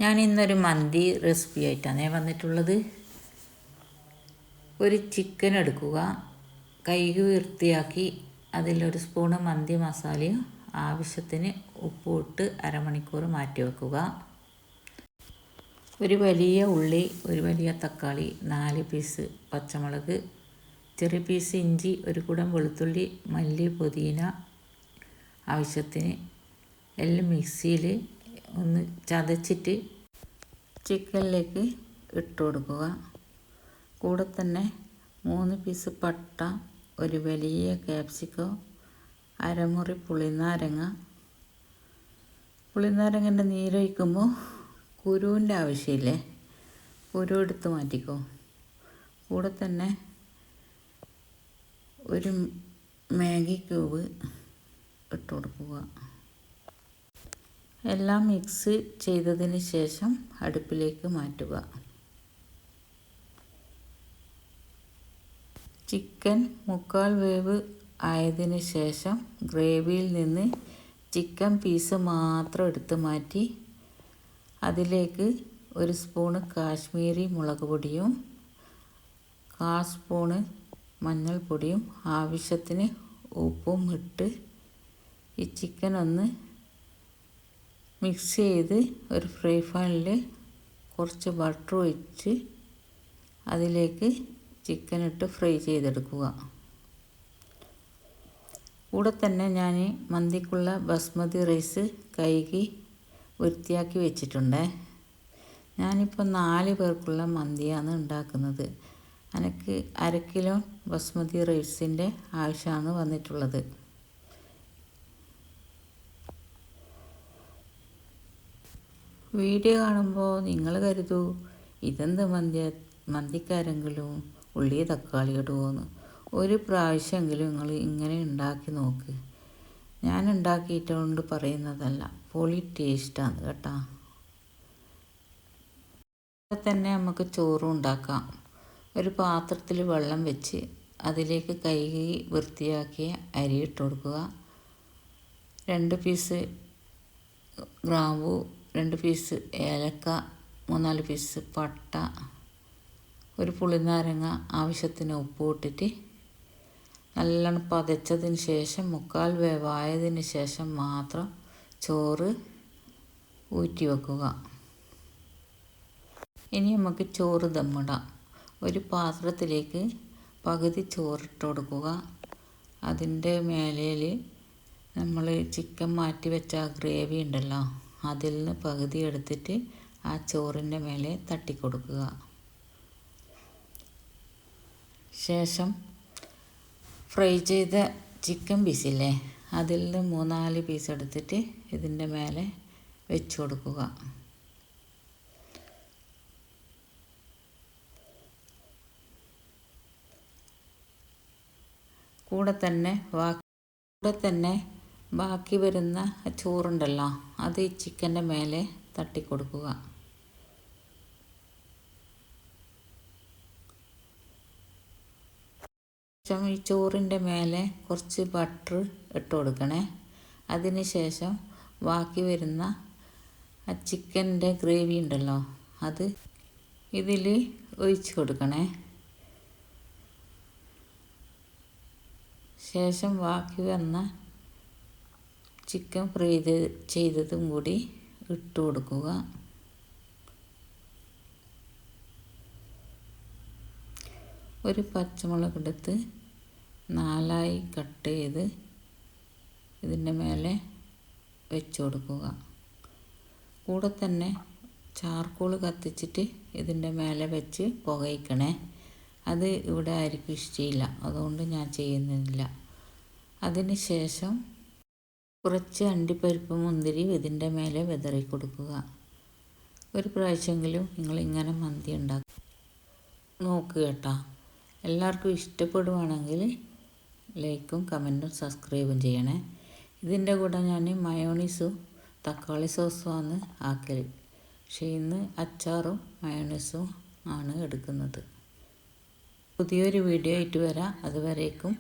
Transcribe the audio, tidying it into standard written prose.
ഞാൻ ഇന്നൊരു മന്തി റെസിപ്പി ആയിട്ടാണ് വന്നിട്ടുള്ളത്. ഒരു ചിക്കൻ എടുക്കുക, കഴുകി വൃത്തിയാക്കി അതിലൊരു സ്പൂണ് മന്തി മസാലയും ആവശ്യത്തിന് ഉപ്പും ഇട്ട് അരമണിക്കൂർ മാറ്റി വെക്കുക. ഒരു വലിയ ഉള്ളി, ഒരു വലിയ തക്കാളി, 4 പീസ് പച്ചമുളക്, ചെറിയ പീസ് ഇഞ്ചി, ഒരു കുടം വെളുത്തുള്ളി, മല്ലി, പുതിന ആവശ്യത്തിന് എല്ലാം മിക്സിയിൽ ഒന്ന് ചതച്ചിട്ട് ചിക്കനിലേക്ക് ഇട്ട് കൊടുക്കുക. കൂടെ തന്നെ 3 പീസ് പട്ട, ഒരു വലിയ ക്യാപ്സിക്കം, അരമുറി പുളിനാരങ്ങൻ്റെ നീരൊഴിക്കുമ്പോൾ കുരുവിൻ്റെ ആവശ്യമില്ലേ, കുരു എടുത്ത് മാറ്റിക്കോ. കൂടെ തന്നെ ഒരു മാഗി ക്യൂബ് ഇട്ട് കൊടുക്കുക. എല്ലാം മിക്സ് ചെയ്തതിന് ശേഷം അടുപ്പിലേക്ക് മാറ്റുക. ചിക്കൻ 1/4 വേവ് ആയതിനു ശേഷം ഗ്രേവിയിൽ നിന്ന് ചിക്കൻ പീസ് മാത്രം എടുത്ത് മാറ്റി അതിലേക്ക് 1 സ്പൂണ് കാശ്മീരി മുളക് പൊടിയും 1/4 സ്പൂണ് മഞ്ഞൾപ്പൊടിയും ആവശ്യത്തിന് ഉപ്പും ഇട്ട് ഈ ചിക്കൻ ഒന്ന് മിക്സ് ചെയ്ത് ഒരു ഫ്രൈ പാനിൽ കുറച്ച് ബട്ടർ ഒഴിച്ച് അതിലേക്ക് ചിക്കൻ ഇട്ട് ഫ്രൈ ചെയ്തെടുക്കുക. കൂടെ തന്നെ ഞാൻ മന്തിക്കുള്ള ബസ്മതി റൈസ് കഴുകി വൃത്തിയാക്കി വെച്ചിട്ടുണ്ട്. ഞാനിപ്പോൾ 4 പേർക്കുള്ള മന്തിയാണ് ഉണ്ടാക്കുന്നത്. എനിക്ക് 1/2 കിലോ ബസ്മതി റൈസിൻ്റെ ആവശ്യമാണ് വന്നിട്ടുള്ളത്. വീഡിയോ കാണുമ്പോൾ നിങ്ങൾ കരുതൂ ഇതെന്ത് മന്തിക്കാരെങ്കിലും ഉള്ളി തക്കാളി ഇടുമോയെന്ന്. ഒരു പ്രാവശ്യമെങ്കിലും നിങ്ങൾ ഇങ്ങനെ ഉണ്ടാക്കി നോക്ക്. ഞാൻ ഉണ്ടാക്കിയിട്ടുകൊണ്ട് പറയുന്നതല്ല, പൊളി ടേസ്റ്റാണ് കേട്ടോ. തന്നെ നമുക്ക് ചോറും ഉണ്ടാക്കാം. ഒരു പാത്രത്തിൽ വെള്ളം വെച്ച് അതിലേക്ക് കഴുകി വൃത്തിയാക്കിയ അരി ഇട്ട് കൊടുക്കുക. 2 പീസ് ഗ്രാമ്പു, 2 പീസ് ഏലക്ക, 3-4 പീസ് പട്ട, ഒരു പുളിനാരങ്ങ ആവശ്യത്തിന് ഉപ്പ് ഇട്ടിട്ട് നല്ലോണം പതച്ചതിന് ശേഷം 1/4 വേവായതിന് ശേഷം മാത്രം ചോറ് ഊറ്റി വെക്കുക. ഇനി നമുക്ക് ചോറ് ദമ്മിടാം. ഒരു പാത്രത്തിലേക്ക് പകുതി ചോറിട്ട് കൊടുക്കുക. അതിൻ്റെ മേലേൽ നമ്മൾ ചിക്കൻ മാറ്റി വെച്ച ഗ്രേവി ഉണ്ടല്ലോ, അതിൽ നിന്ന് പകുതി എടുത്തിട്ട് ആ ചോറിൻ്റെ മേലെ തട്ടിക്കൊടുക്കുക. ശേഷം ഫ്രൈ ചെയ്ത ചിക്കൻ പീസില്ലേ, അതിൽ നിന്ന് 3-4 പീസ് എടുത്തിട്ട് ഇതിൻ്റെ മേലെ വെച്ച് കൊടുക്കുക. കൂടെ തന്നെ ബാക്കി വരുന്ന ചോറുണ്ടല്ലോ, അത് ഈ ചിക്കൻ്റെ മേലെ തട്ടിക്കൊടുക്കുക. ശേഷം ഈ ചോറിൻ്റെ മേലെ കുറച്ച് ബട്ടർ ഇട്ട് കൊടുക്കണേ. അതിന് ശേഷം ബാക്കി വരുന്ന ആ ചിക്കൻ്റെ ഗ്രേവി ഉണ്ടല്ലോ, അത് ഇതിൽ ഒഴിച്ച് കൊടുക്കണേ. ശേഷം ബാക്കി വന്ന ചിക്കൻ ഫ്രൈ ചെയ്തതും കൂടി ഇട്ട് കൊടുക്കുക. ഒരു പച്ചമുളക് എടുത്ത് 4 കട്ട് ചെയ്ത് ഇതിൻ്റെ മേലെ വെച്ച് കൊടുക്കുക. കൂടെ തന്നെ ചാർക്കോൾ കത്തിച്ചിട്ട് ഇതിൻ്റെ മേലെ വെച്ച് പുകയിക്കണേ. അത് ഇവിടെ ആർക്കും ഇഷ്ടമില്ല, അതുകൊണ്ട് ഞാൻ ചെയ്യുന്നില്ല. അതിന് ശേഷം കുറച്ച് അണ്ടിപ്പരിപ്പ് മുന്തിരി ഇതിൻ്റെ മേലെ വിതറി കൊടുക്കുക. ഒരു പ്രാവശ്യമെങ്കിലും നിങ്ങളിങ്ങനെ മന്തി ഉണ്ടാക്കി നോക്കുക കേട്ടോ. എല്ലാവർക്കും ഇഷ്ടപ്പെടുവാണെങ്കിൽ ലൈക്കും കമൻറ്റും സബ്സ്ക്രൈബും ചെയ്യണേ. ഇതിൻ്റെ കൂടെ ഞാൻ മയോണീസും തക്കാളി സോസുമാണ് ആക്കൽ. പക്ഷേ ഇന്ന് അച്ചാറും മയോണീസും ആണ് എടുക്കുന്നത്. പുതിയൊരു വീഡിയോ ആയിട്ട് വരാം. അതുവരേക്കും